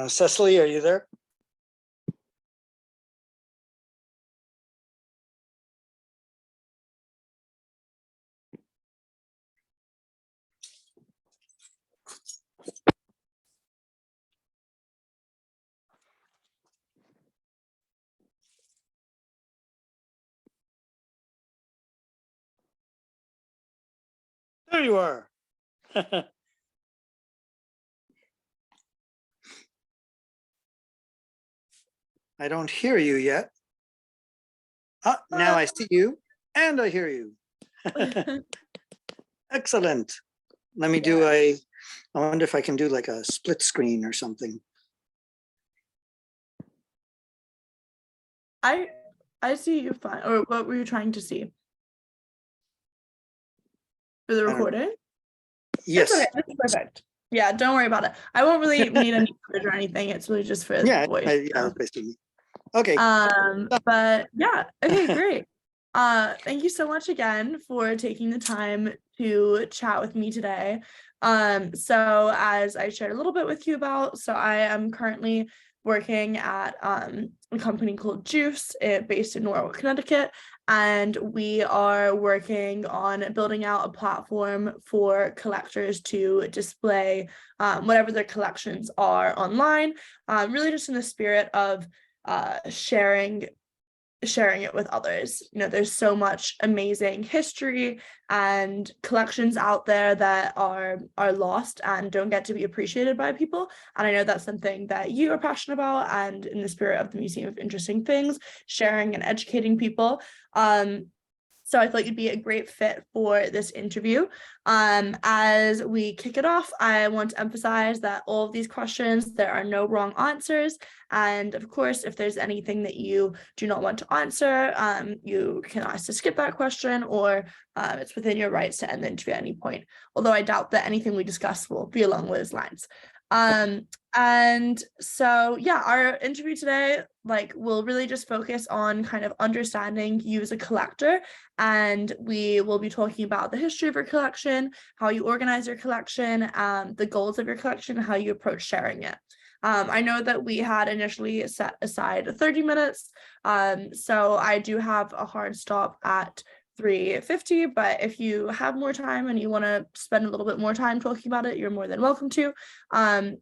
Cecily, are you there? There you are. I don't hear you yet. Now I see you and I hear you. Excellent. Let me do I wonder if I can do like a split screen or something. I see you fine. Or what were you trying to see? For the recording? Yes. It's okay. That's perfect. Yeah, don't worry about it. I won't really need any coverage or anything. It's really just for the voice. Basically. Okay. But yeah, okay, great. Thank you so much again for taking the time to chat with me today. So as I shared a little bit with you about, so I am currently working at a company called Juice, based in Norwalk, Connecticut, and we are working on building out a platform for collectors to display whatever their collections are online, really just in the spirit of sharing it with others. You know, there's so much amazing history and collections out there that are lost and don't get to be appreciated by people, and I know that's something that you are passionate about, and in the spirit of the Museum of Interesting Things, sharing and educating people. So I thought you'd be a great fit for this interview. As we kick it off, I want to emphasize that all of these questions, there are no wrong answers. And of course, if there's anything that you do not want to answer, you can ask to skip that question, or it's within your rights to end the interview at any point. Although I doubt that anything we discuss will be along those lines. And so, yeah, our interview today, will really just focus on kind of understanding you as a collector, and we will be talking about the history of your collection, how you organize your collection, the goals of your collection, how you approach sharing it. I know that we had initially set aside 30 minutes, so I do have a hard stop at 3:50, but if you have more time and you want to spend a little bit more time talking about it, you're more than welcome to. And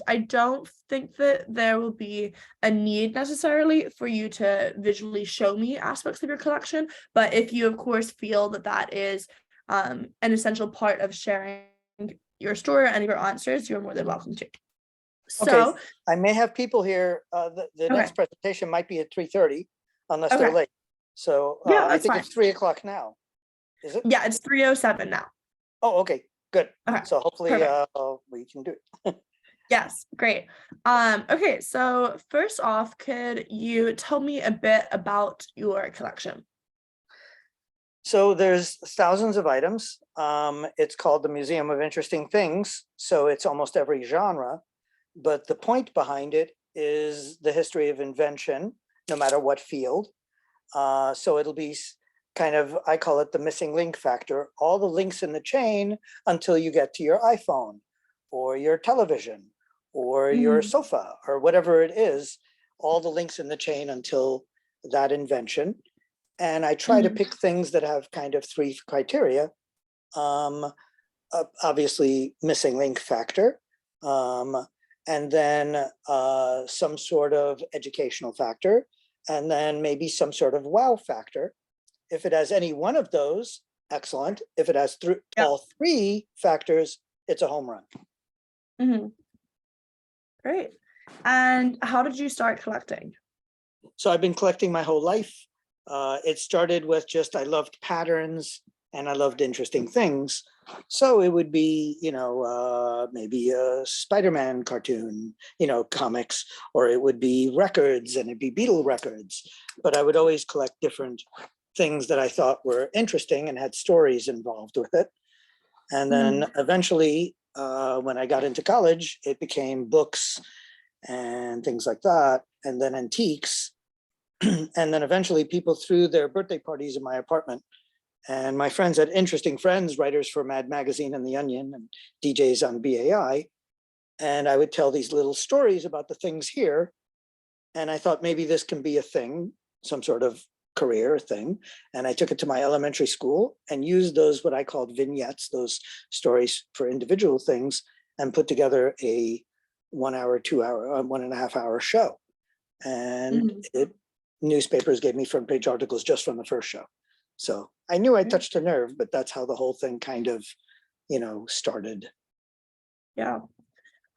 I don't think that there will be a need necessarily for you to visually show me aspects of your collection, but if you of course feel that that is an essential part of sharing your story or any of your answers, you're more than welcome to. So okay. I may have people here. The next presentation might be at 3:30 unless they're late. So yeah, I think it's 3 o'clock now. Is it? Yeah, it's 3:07 now. Oh, okay, good. Okay. So hopefully we can do it. Yes, great. Okay, so first off, could you tell me a bit about your collection? So there's thousands of items. It's called the Museum of Interesting Things. So it's almost every genre. But the point behind it is the history of invention, no matter what field. So it'll be kind of, I call it the missing link factor, all the links in the chain until you get to your iPhone or your television or your sofa or whatever it is, all the links in the chain until that invention. And I try to pick things that have kind of three criteria. Obviously, missing link factor, and then some sort of educational factor, and then maybe some sort of wow factor. If it has any one of those, excellent. If it has all three factors, it's a home run. Great. And how did you start collecting? So I've been collecting my whole life. It started with just, I loved patterns and I loved interesting things. So it would be, maybe a Spider-Man cartoon, comics, or it would be records and it'd be Beatle records. But I would always collect different things that I thought were interesting and had stories involved with it. And then eventually, when I got into college, it became books and things like that, and then antiques. And then eventually people threw their birthday parties in my apartment. And my friends had interesting friends, writers for Mad Magazine and The Onion and DJs on BAI. And I would tell these little stories about the things here. And I thought maybe this can be a thing, some sort of career thing. And I took it to my elementary school and used those, what I called vignettes, those stories for individual things, and put together a 1 hour, 2 hour, 1.5 hour show. And newspapers gave me front page articles just from the first show. So I knew I touched a nerve, but that's how the whole thing kind of, started. Yeah.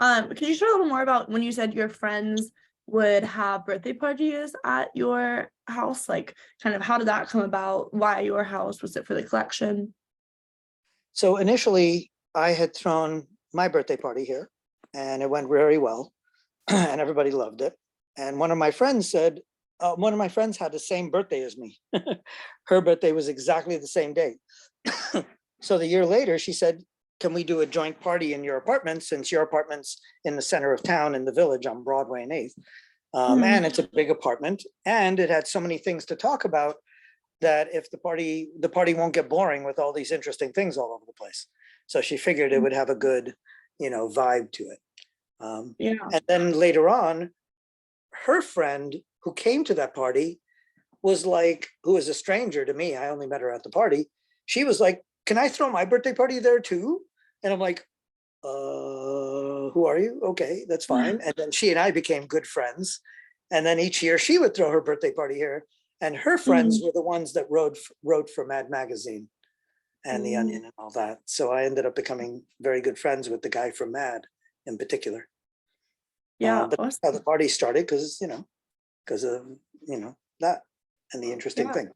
Can you share a little more about when you said your friends would have birthday parties at your house? Like, kind of how did that come about? Why your house? Was it for the collection? So initially, I had thrown my birthday party here, and it went very well, and everybody loved it. And one of my friends said, one of my friends had the same birthday as me. Her birthday was exactly the same day. So the year later, she said, can we do a joint party in your apartment, since your apartment's in the center of town in the Village on Broadway and 8th. And it's a big apartment, and it had so many things to talk about that if the party won't get boring with all these interesting things all over the place. So she figured it would have a good, vibe to it. And then later on, her friend who came to that party was like, who was a stranger to me, I only met her at the party. She was like, can I throw my birthday party there too? And I'm like, who are you? Okay, that's fine. And then she and I became good friends. And then each year she would throw her birthday party here. And her friends were the ones that wrote for Mad Magazine and The Onion and all that. So I ended up becoming very good friends with the guy from Mad in particular. Yeah. But that's how the party started, because of that and the interesting thing.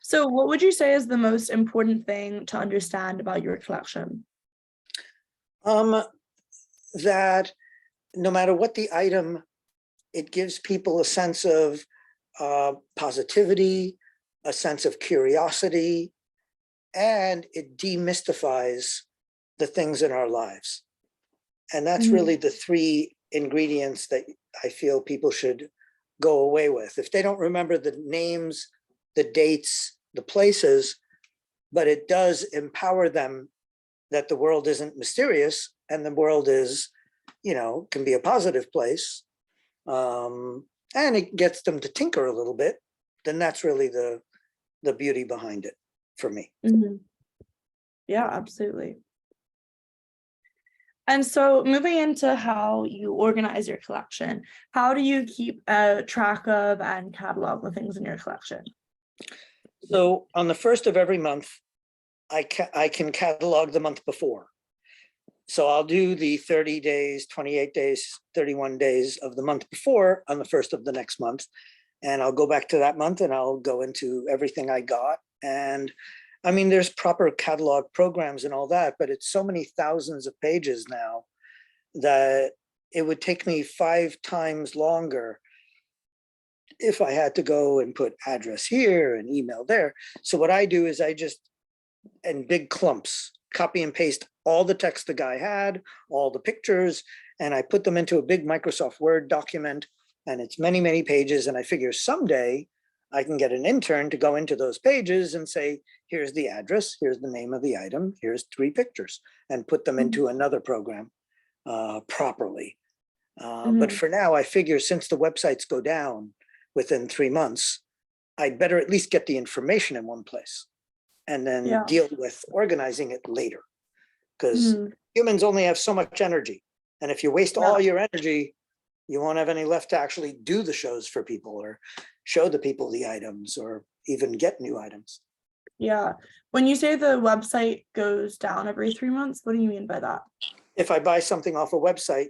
So what would you say is the most important thing to understand about your collection? That no matter what the item, it gives people a sense of positivity, a sense of curiosity, and it demystifies the things in our lives. And that's really the three ingredients that I feel people should go away with. If they don't remember the names, the dates, the places, but it does empower them that the world isn't mysterious and the world is, can be a positive place. And it gets them to tinker a little bit, then that's really the beauty behind it for me. Yeah, absolutely. And so moving into how you organize your collection, how do you keep track of and catalog the things in your collection? So on the first of every month, I can catalog the month before. So I'll do the 30 days, 28 days, 31 days of the month before on the first of the next month. And I'll go back to that month and I'll go into everything I got. And I mean, there's proper catalog programs and all that, but it's so many thousands of pages now that it would take me 5 times longer if I had to go and put address here and email there. So what I do is I just, in big clumps, copy and paste all the text the guy had, all the pictures, and I put them into a big Microsoft Word document, and it's many, many pages. And I figure someday I can get an intern to go into those pages and say, here's the address, here's the name of the item, here's 3 pictures, and put them into another program properly. But for now, I figure since the websites go down within 3 months, I'd better at least get the information in one place and then deal with organizing it later. Because humans only have so much energy. And if you waste all your energy, you won't have any left to actually do the shows for people or show the people the items or even get new items. Yeah. When you say the website goes down every 3 months, what do you mean by that? If I buy something off a website,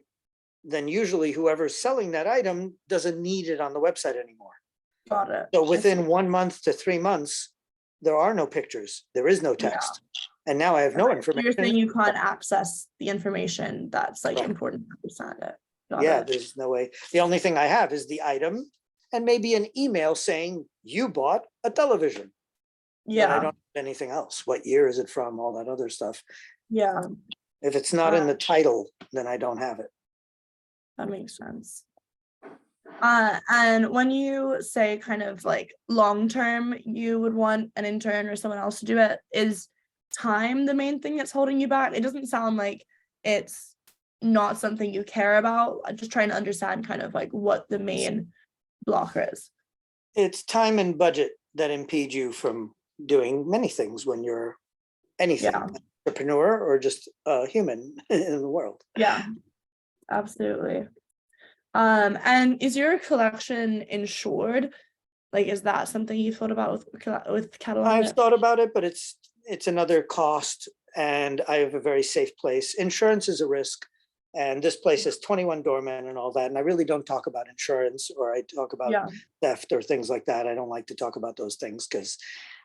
then usually whoever's selling that item doesn't need it on the website anymore. Got it. So within 1 month to 3 months, there are no pictures, there is no text. And now I have no information. You're saying you can't access the information that's like important to understand it. There's no way. The only thing I have is the item and maybe an email saying you bought a television. But I don't have anything else. What year is it from? All that other stuff. Yeah. If it's not in the title, then I don't have it. That makes sense. And when you say kind of like long term, you would want an intern or someone else to do it, is time the main thing that's holding you back? It doesn't sound like it's not something you care about? I'm just trying to understand kind of like what the main blocker is. It's time and budget that impede you from doing many things when you're anything, Yeah. entrepreneur or just a human in the world. Yeah, absolutely. And is your collection insured? Like, is that something you thought about with cataloging I've it? thought about it, but it's another cost, and I have a very safe place. Insurance is a risk, and this place is 21 doormen and all that. And I really don't talk about insurance, or I talk about Yeah, theft or things like that. I don't like to talk about those things because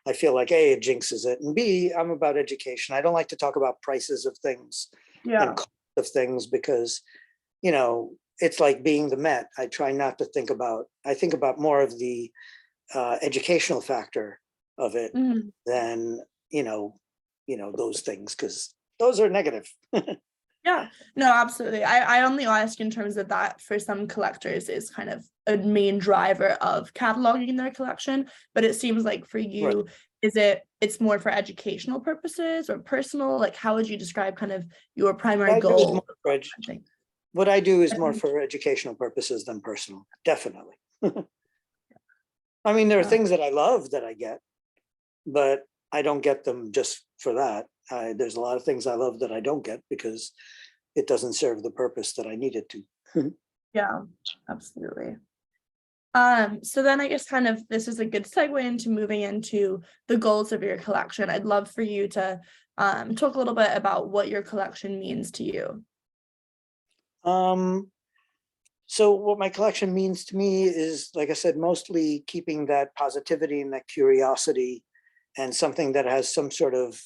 I feel like A, it jinxes it, and B, I'm about education. I don't like to talk about prices of things and yeah. cost of things because, it's like being the Met. I try not to think about, I think about more of the educational factor of it Mhm. than, those things, because those are negative. Yeah, no, absolutely. I only ask in terms of that for some collectors is kind of a main driver of cataloging their collection. But it seems like for Right. you, it's more for educational purposes or personal? Like, how would you describe kind of your primary What I do is goal? more for what I do is more for educational purposes than personal, definitely. I mean, there are Yeah. things that I love that I get, but I don't get them just for that. There's a lot of things I love that I don't get because it doesn't serve the purpose that I need it to. Yeah, absolutely. So then I guess kind of this is a good segue into moving into the goals of your collection. I'd love for you to talk a little bit about what your collection means to you. Um, so what my collection means to me is, like I said, mostly keeping that positivity and that curiosity and something that has some sort of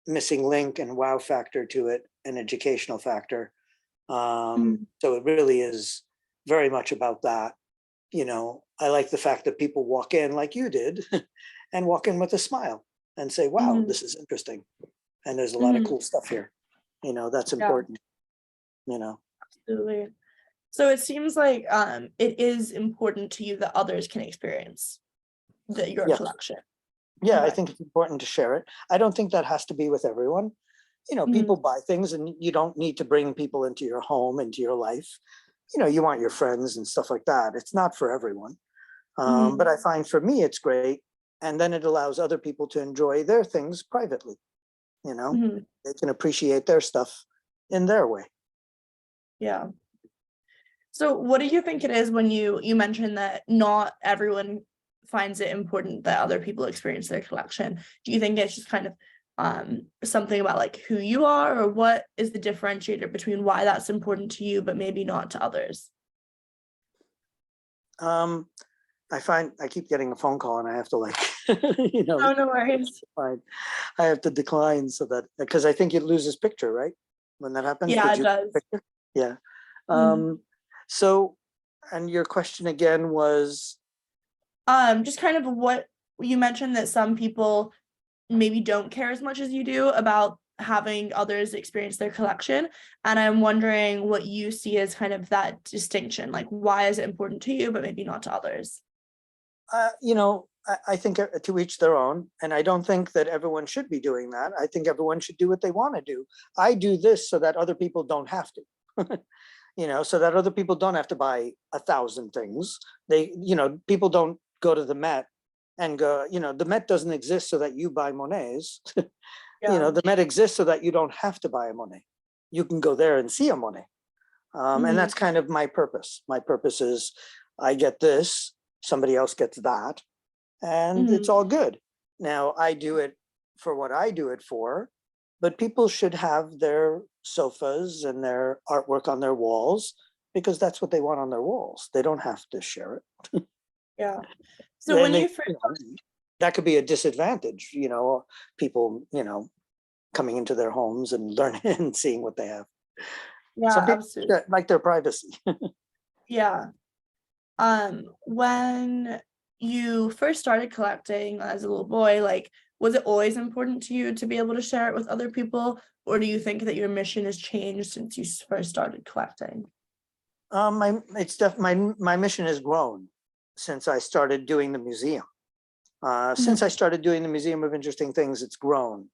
missing link and wow factor to it, an educational factor. Mhm. So it really is very much about that. I like the fact that people walk in like you did and walk in with a smile and say, wow, Mhm. this is interesting. And there's a lot of Mhm. cool stuff here. That's Yeah, important, you know. absolutely. So it seems like it is important to you that others can experience your Yeah. collection. Yeah, I Okay. think it's important to share it. I don't think that has to be with everyone. People Mhm. buy things and you don't need to bring people into your home, into your life. You want your friends and stuff like that. It's not for everyone. But Mhm. I find for me, it's great. And then it allows other people to enjoy their things privately. Mhm. They can appreciate their stuff in their way. Yeah. So what do you think it is when you mentioned that not everyone finds it important that other people experience their collection? Do you think it's just kind of something about like who you are, or what is the differentiator between why that's important to you but maybe not to others? Um, I find I keep getting a phone call and I have to Oh, no worries. fine. I have to decline so that, because I think it loses picture, right? When that happens, Yeah, did it you does. picture? Yeah. Mm. Um, so, and your question again was, Just kind of what you mentioned that some people maybe don't care as much as you do about having others experience their collection. And I'm wondering what you see as kind of that distinction. Like, why is it important to you, but maybe not to others? I think to each their own. And I don't think that everyone should be doing that. I think everyone should do what they want to do. I do this so that other people don't have to. So that other people don't have to buy 1,000 things. People don't go to the Met and go, the Met doesn't exist so that you buy Monets. Yeah. The Met exists so that you don't have to buy a Monet. You can go there and see a Monet. And Mhm. that's kind of my purpose. My purpose is I get this, somebody else gets that, and it's Mhm. all good. Now I do it for what I do it for, but people should have their sofas and their artwork on their walls because that's what they want on their walls. They don't have to share it. Yeah. So Then when they, you first, that could be a disadvantage, people, coming into their homes and learning and seeing what they have. yeah, Some people absolutely. like their privacy. Yeah. When you first started collecting as a little boy, like, was it always important to you to be able to share it with other people, or do you think that your mission has changed since you first started collecting? My mission has grown since I started doing the museum. Since I Mhm. started doing the Museum of Interesting Things, it's grown.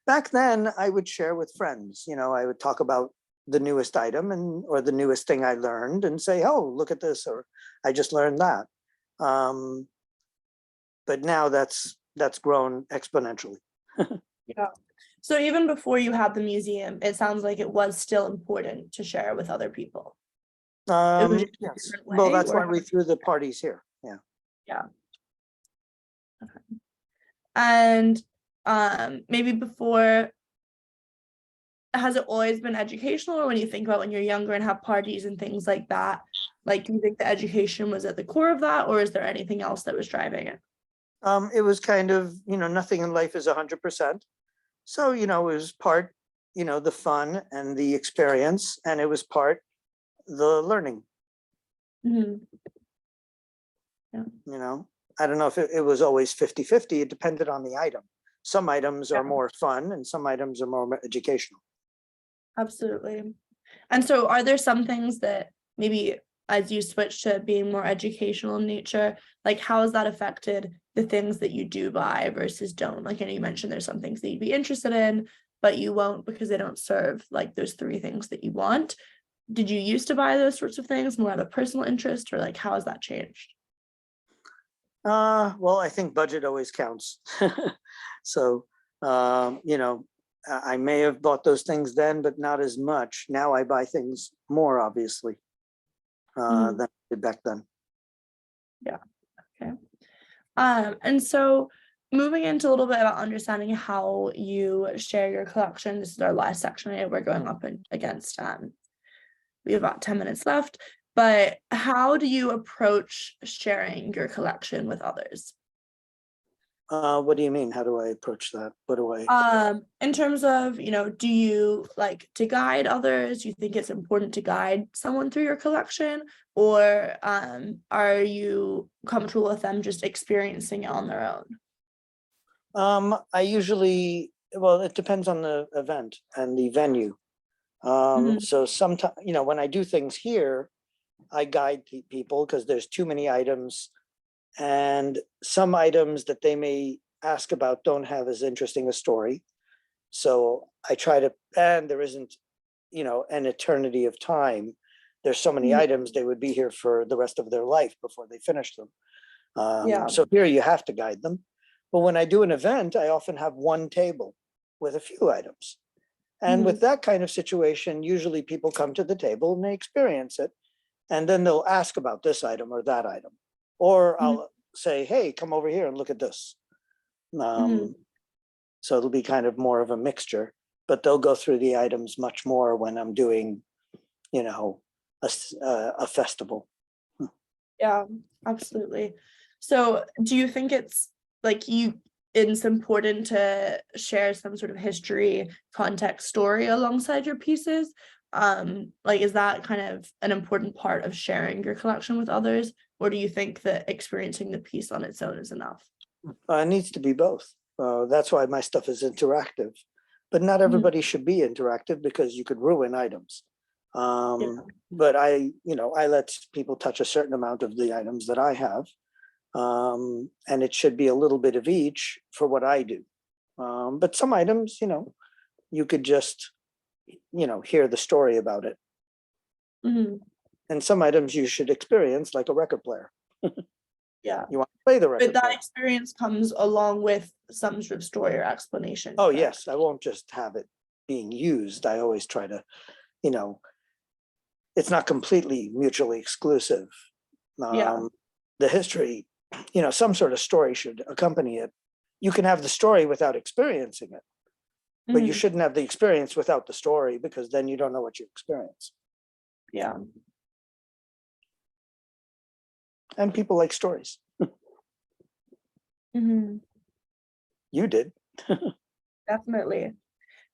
Back then, I would share with friends. I would talk about the newest item or the newest thing I learned and say, oh, look at this, or I just learned that. But now that's grown exponentially. Yeah. So even before you had the museum, it sounds like it was still important to share with other people. It was just a Yes. different Well, way, that's or why we threw the parties here. Yeah. yeah. Okay. And maybe before, has it always been educational, or when you think about when you're younger and have parties and things like that, like, do you think the education was at the core of that, or is there anything else that was driving it? It was kind of, nothing in life is 100%. So, it was part, the fun and the experience, and it was part the learning, Mhm. I don't know if it was always 50-50. It depended on the item. Some items Yeah. are more fun and some items are more educational. Absolutely. And so are there some things that maybe as you switch to being more educational in nature, like how has that affected the things that you do buy versus don't? Like, I know you mentioned there's some things that you'd be interested in, but you won't because they don't serve like those three things that you want. Did you used to buy those sorts of things more out of personal interest, or like how has that changed? Well, I think budget always counts. So, I may have bought those things then, but not as much. Now I buy things more, obviously, Mhm. than I did back then. Yeah. Okay. And so moving into a little bit about understanding how you share your collection. This is our last section. We're going up against we have about 10 minutes left, but how do you approach sharing your collection with others? What do you mean? How do I approach that? What do I? In terms of, do you like to guide others? Do you think it's important to guide someone through your collection? Or are you comfortable with them just experiencing it on their own? I usually, well, it depends on the event and the venue. Mhm. So sometimes, when I do things here, I guide people because there's too many items, and some items that they may ask about don't have as interesting a story. So I try to, and there isn't, an eternity of time. There's so many Mhm. items, they would be here for the rest of their life before they finish them. Yeah. So here you have to guide them. But when I do an event, I often have one table with a few items. And with Mhm. that kind of situation, usually people come to the table and they experience it. And then they'll ask about this item or that item. Or Mhm. I'll say, hey, come over here and look at this. Mhm. Um, so it'll be kind of more of a mixture, but they'll go through the items much more when I'm doing, you know, a festival. Yeah, absolutely. So do you think it's important to share some sort of history, context, story alongside your pieces? Like, is that kind of an important part of sharing your collection with others? Or do you think that experiencing the piece on its own is enough? It needs to be both. That's why my stuff is interactive, but not Mhm. everybody should be interactive because you could ruin items. Yeah. But I let people touch a certain amount of the items that I have, and it should be a little bit of each for what I do. But some items, you could just, hear the story about it, Mhm. and some items you should experience, like a record player. Yeah. You want to play the But record that player. experience comes along with some sort of story or explanation, Oh correct? yes, I won't just have it being used. I always try to, you know, it's not completely mutually exclusive. Yeah. Um, the history, some sort of story should accompany it. You can have the story without experiencing it, but you Mhm. shouldn't have the experience without the story, because then you don't know what you experience. Yeah. And people like stories. Mhm. You did. Definitely.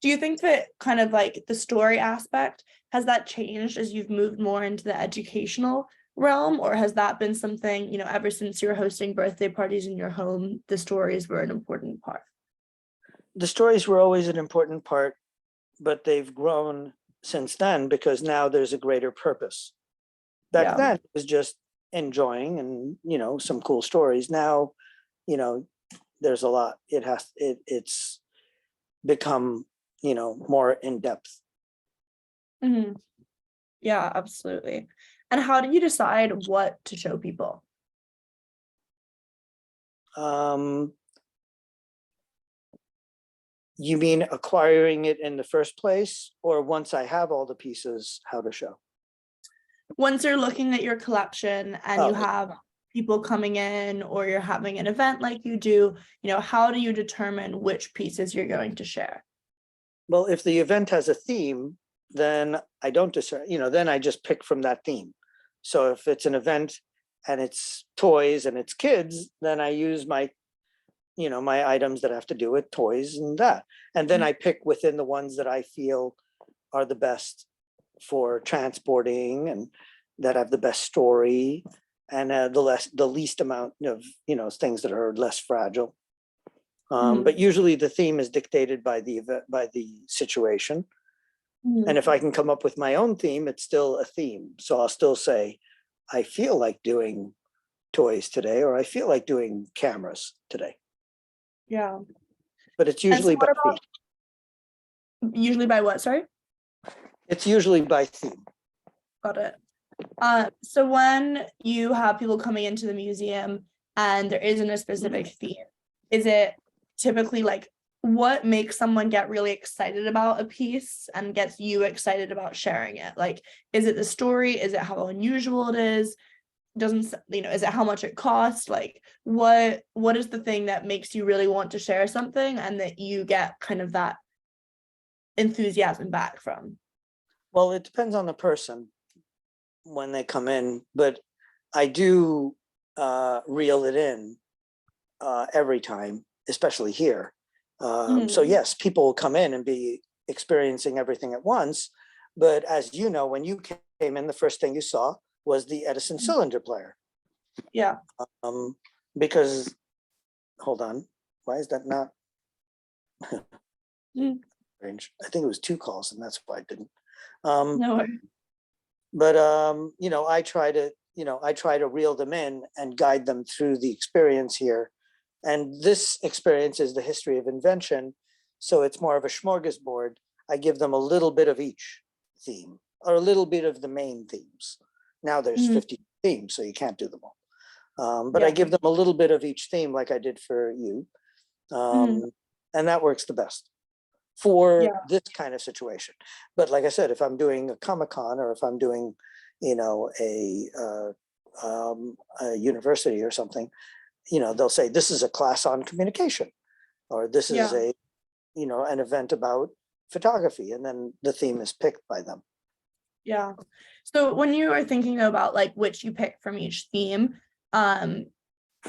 Do you think that kind of like the story aspect, has that changed as you've moved more into the educational realm, or has that been something, ever since you were hosting birthday parties in your home, the stories were an important part? The stories were always an important part, but they've grown since then because now there's a greater purpose. Back Yeah. then it was just enjoying and, some cool stories. Now, you know, there's a lot. It's become, more in depth. Mhm. Yeah, absolutely. And how do you decide what to show people? Um, you mean acquiring it in the first place, or once I have all the pieces, how to show? Once you're looking at your collection and you Oh, have people coming in or you're having an event like you do, how do you determine which pieces you're going to share? well, if the event has a theme, then I don't discern, then I just pick from that theme. So if it's an event and it's toys and it's kids, then I use my items that have to do with toys and that. And then I pick within the ones that I feel are the best for transporting and that have the best story and the least amount of things that are less fragile. But Mhm. usually the theme is dictated by the event, by the situation. And Mhm. if I can come up with my own theme, it's still a theme. So I'll still say, I feel like doing toys today, or I feel like doing cameras today. Yeah. But it's And so usually by what theme. about usually by what? Sorry? It's usually by theme. Got it. So when you have people coming into the museum and there isn't a specific theme, is it typically like what makes someone get really excited about a piece and gets you excited about sharing it? Like, is it the story? Is it how unusual it is? Doesn't, is it how much it costs? Like, what is the thing that makes you really want to share something and that you get kind of that enthusiasm back from? Well, it depends on the person when they come in, but I do reel it in every time, especially here. So Mhm. yes, people will come in and be experiencing everything at once. But as you know, when you came in, the first thing you saw was the Edison cylinder player. Yeah. Um, because, hold on, why is that not Mm. range? I think it was 2 calls, and that's why I didn't. Um, No. but I try to reel them in and guide them through the experience here. And this experience is the history of invention, so it's more of a smorgasbord. I give them a little bit of each theme, or a little bit of the main themes. Now there's Mhm. 50 themes, so you can't do them all. But I Yeah. give them a little bit of each theme, like I did for you, Mhm. and that works the best for Yeah. this kind of situation. But like I said, if I'm doing a Comic-Con, or if I'm doing, a university or something, they'll say this is a class on communication, or this is Yeah. an event about photography, and then the theme is picked by them. Yeah. So when you are thinking about like which you pick from each theme, um,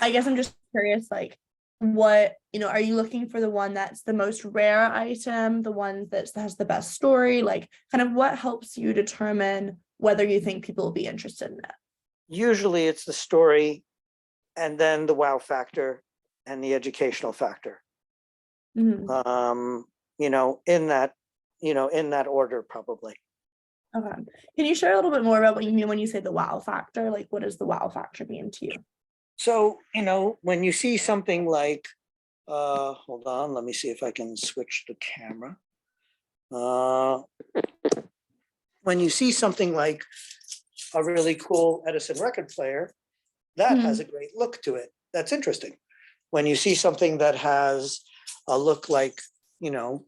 I guess I'm just curious, like what, are you looking for the one that's the most rare item, the one that has the best story, like kind of what helps you determine whether you think people will be interested in it? Usually it's the story, and then the wow factor, and the educational factor. Mhm. um in that order, probably. Okay. Can you share a little bit more about what you mean when you say the wow factor? Like, what does the wow factor mean to you? So when you see something like, hold on, let me see if I can switch the camera. uh when you see something like a really cool Edison record player, that has Mhm. a great look to it. That's interesting. When you see something that has a look like, you know,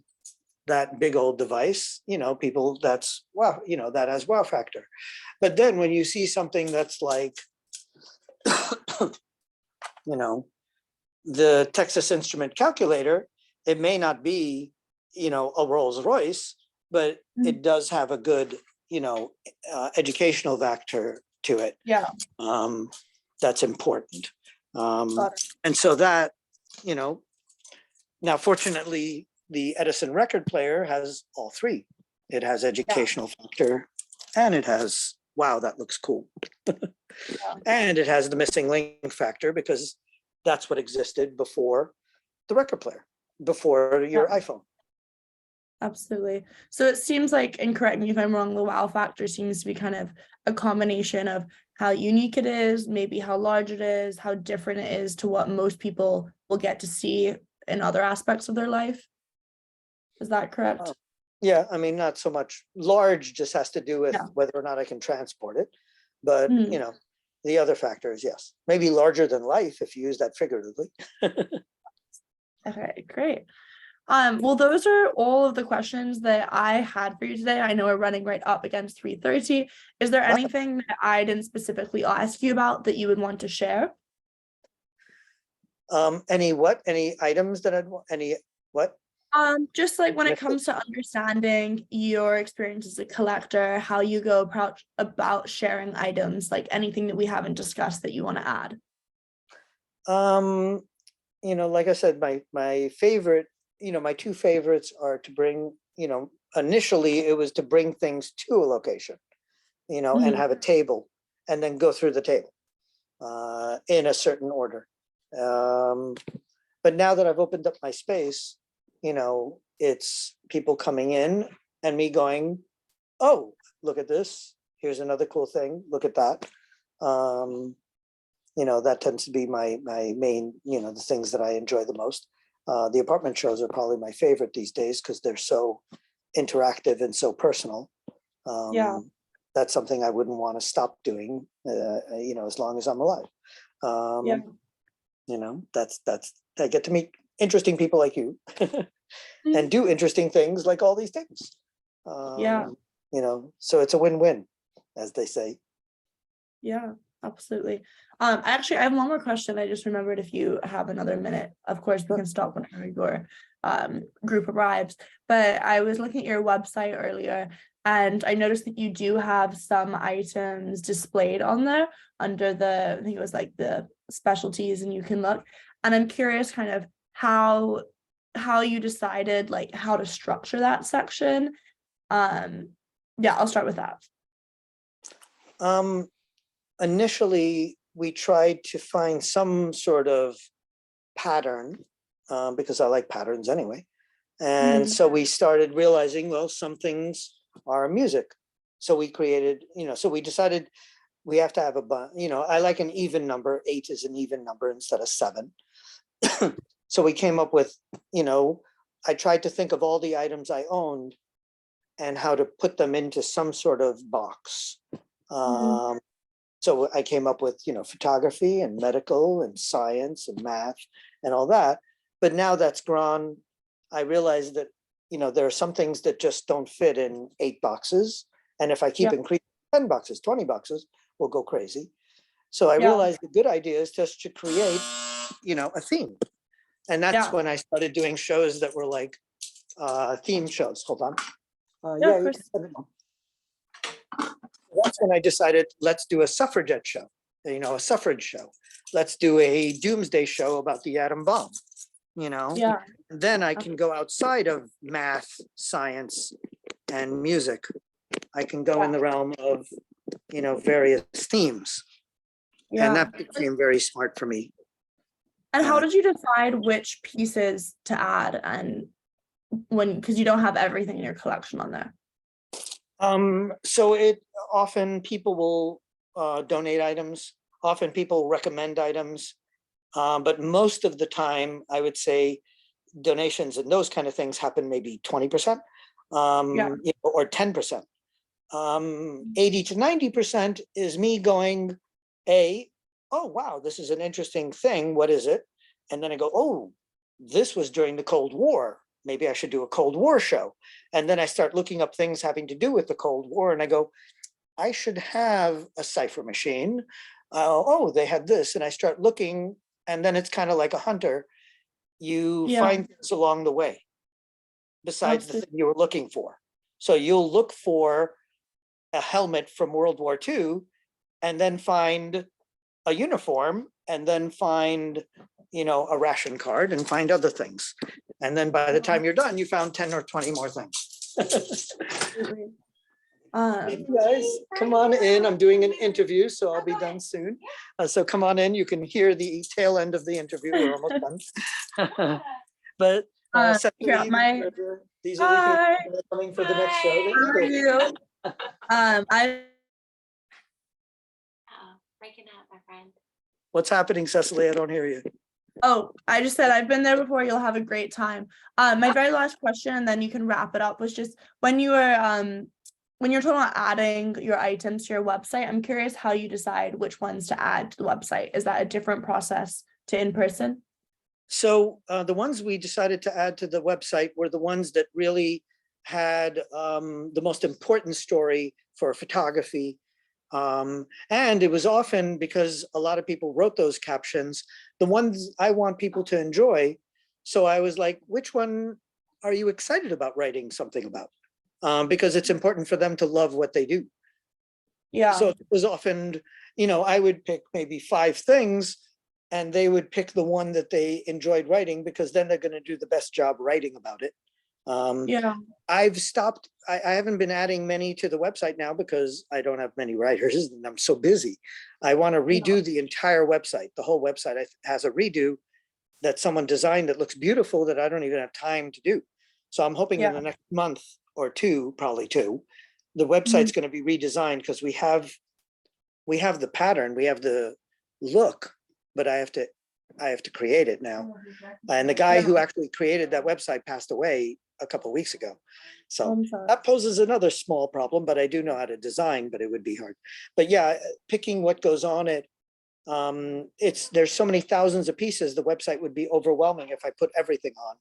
that big old device, people, that's wow, that has wow factor. But then when you see something that's like, you know, the Texas Instrument calculator, it may not be, a Rolls Royce, but Mhm. it does have a good, educational factor to it. Yeah. Um, that's important. Um, Got it. and so that, you know, now fortunately, the Edison record player has all three. It has Yeah. educational factor, and it has, wow, that looks cool. Yeah. And it has the missing link factor, because that's what existed before the record player, before Yeah. your iPhone. Absolutely. So it seems like, and correct me if I'm wrong, the wow factor seems to be kind of a combination of how unique it is, maybe how large it is, how different it is to what most people will get to see in other aspects of their life. Is that Uh, correct? Yeah, I mean, not so much large, just has to do with Yeah. whether or not I can transport it. But, Mhm. you know, the other factor is yes, maybe larger than life if you use that figuratively. Okay, great. Well, those are all of the questions that I had for you today. I know we're running right up against 3:30. Is there anything that I didn't specifically ask you about that you would want to share? Any items that any what? Just like when it Missed it? comes to understanding your experience as a collector, how you go about sharing items, like anything that we haven't discussed that you want to add. Um, like I said, my favorite, my two favorites are to bring, initially it was to bring things to a location, and Mhm. have a table and then go through the table in a certain order. Um, but now that I've opened up my space, it's people coming in and me going, oh, look at this. Here's another cool thing. Look at that. Um, that tends to be my main, the things that I enjoy the most. The apartment shows are probably my favorite these days because they're so interactive and so personal. Yeah. That's something I wouldn't want to stop doing, as long as I'm alive. Yeah. That's I get to meet interesting people like you Mhm. and do interesting things like all these things. Yeah. So it's a win-win, as they say. Yeah, absolutely. I have one more question. I just remembered if you have another minute. Of course, we Sure. can stop whenever your group arrives. But I was looking at your website earlier and I noticed that you do have some items displayed on there under I think it was like the specialties, and you can look. And I'm curious kind of how you decided like how to structure that section. Um, yeah, I'll start with that. Um, Initially, we tried to find some sort of pattern because I like patterns anyway. And Mhm. so we started realizing, well, some things are music. So we created, so we decided we have to have I like an even number. 8 is an even number instead of 7. So we came up with, I tried to think of all the items I owned and how to put them into some sort of box. Mhm. So I came up with, photography and medical and science and math and all that. But now that's gone. I realized that, there are some things that just don't fit in 8 boxes. And if I keep Yeah. increasing 10 boxes, 20 boxes, we'll go crazy. So I Yeah. realized the good idea is just to create, a theme. And that's Yeah. when I started doing shows that were like theme shows. Hold on. Yeah, Yeah, of you can course. send it on. That's when I decided, let's do a suffragette show, a suffrage show. Let's do a doomsday show about the atom bomb, you know. Yeah. Then I can go outside of math, science, and music. I can go in Yeah. the realm of, various themes. And Yeah. that became very smart for me. And how Uh, did you decide which pieces to add and because you don't have everything in your collection on there? so it often people will donate items. Often people recommend items. But most of the time, I would say donations and those kind of things happen maybe 20%, Yeah. or 10%. 80 to 90% is me going, oh, wow, this is an interesting thing. What is it? And then I go, oh, this was during the Cold War. Maybe I should do a Cold War show. And then I start looking up things having to do with the Cold War. And I go, I should have a cipher machine. Oh, they had this. And I start looking. And then it's kind of like a hunter. You Yeah. find things along the way besides the Absolutely. thing you were looking for. So you'll look for a helmet from World War II and then find a uniform and then find, a ration card and find other things. And then by the time you're done, you found 10 or 20 more things. Absolutely. Hey guys, come on in. I'm doing an interview, so I'll be done soon. So come on in. You can hear the tail end of the interview. We're almost done. But Yeah, Cecily, these are the people hi, that are coming for the next show. how are you? I Breaking up, my friend. What's happening, Cecily? I don't hear you. Oh, I just said I've been there before. You'll have a great time. My very last question, and then you can wrap it up, was just when you're talking about adding your items to your website, I'm curious how you decide which ones to add to the website. Is that a different process to in person? So the ones we decided to add to the website were the ones that really had the most important story for photography. And it was often because a lot of people wrote those captions, the ones I want people to enjoy. So I was like, which one are you excited about writing something about? Because it's important for them to love what they do. Yeah, So it was often, I would pick maybe 5 things and they would pick the one that they enjoyed writing because then they're going to do the best job writing about it. Um, yeah, I've stopped, I haven't been adding many to the website now because I don't have many writers and I'm so busy. I want to yeah, redo the entire website. The whole website has a redo that someone designed that looks beautiful that I don't even have time to do. So I'm hoping in yeah. the next month or two, probably two, the Mhm. website's going to be redesigned because we have the pattern, we have the look, but I have to create it now. And the guy Yeah, who actually created that website passed away a couple of weeks ago. So I'm sorry. that poses another small problem, but I do know how to design, but it would be hard. But yeah, picking what goes on it, there's so many thousands of pieces, the website would be overwhelming if I put everything on.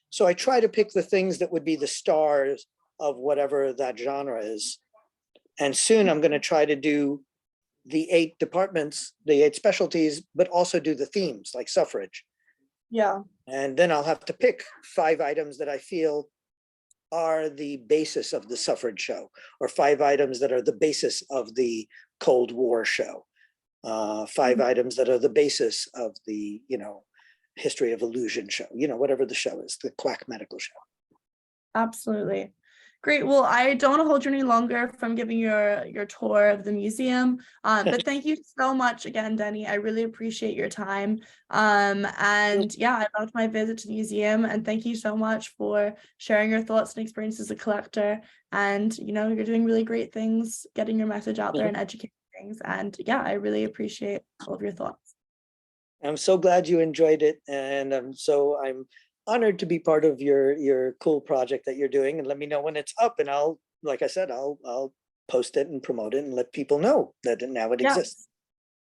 So I try to pick the things that would be the stars of whatever that genre is. And soon I'm going to try to do the 8 departments, the 8 specialties, but also do the themes like suffrage. Yeah, And then I'll have to pick 5 items that I feel are the basis of the suffrage show, or 5 items that are the basis of the Cold War show, 5 items that are the basis of the, history of illusion show, whatever the show is, the quack medical show. absolutely. Great. Well, I don't want to hold you any longer from giving your tour of the museum. But thank you so much again, Denny. I really appreciate your time. And yeah, I loved my visit to the museum. And thank you so much for sharing your thoughts and experiences as a collector. And you're doing really great things, getting your message out there and educating things. And yeah, I really appreciate all of your thoughts. I'm so glad you enjoyed it, and I'm honored to be part of your cool project that you're doing. And let me know when it's up, and like I said, I'll post it and promote it and let people know that now it exists.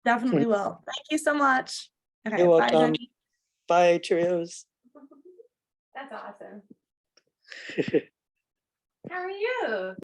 Yes, definitely will. Thank you so much. Okay, You're bye, welcome. Jenny. Bye, Cheerios. That's awesome. How are you?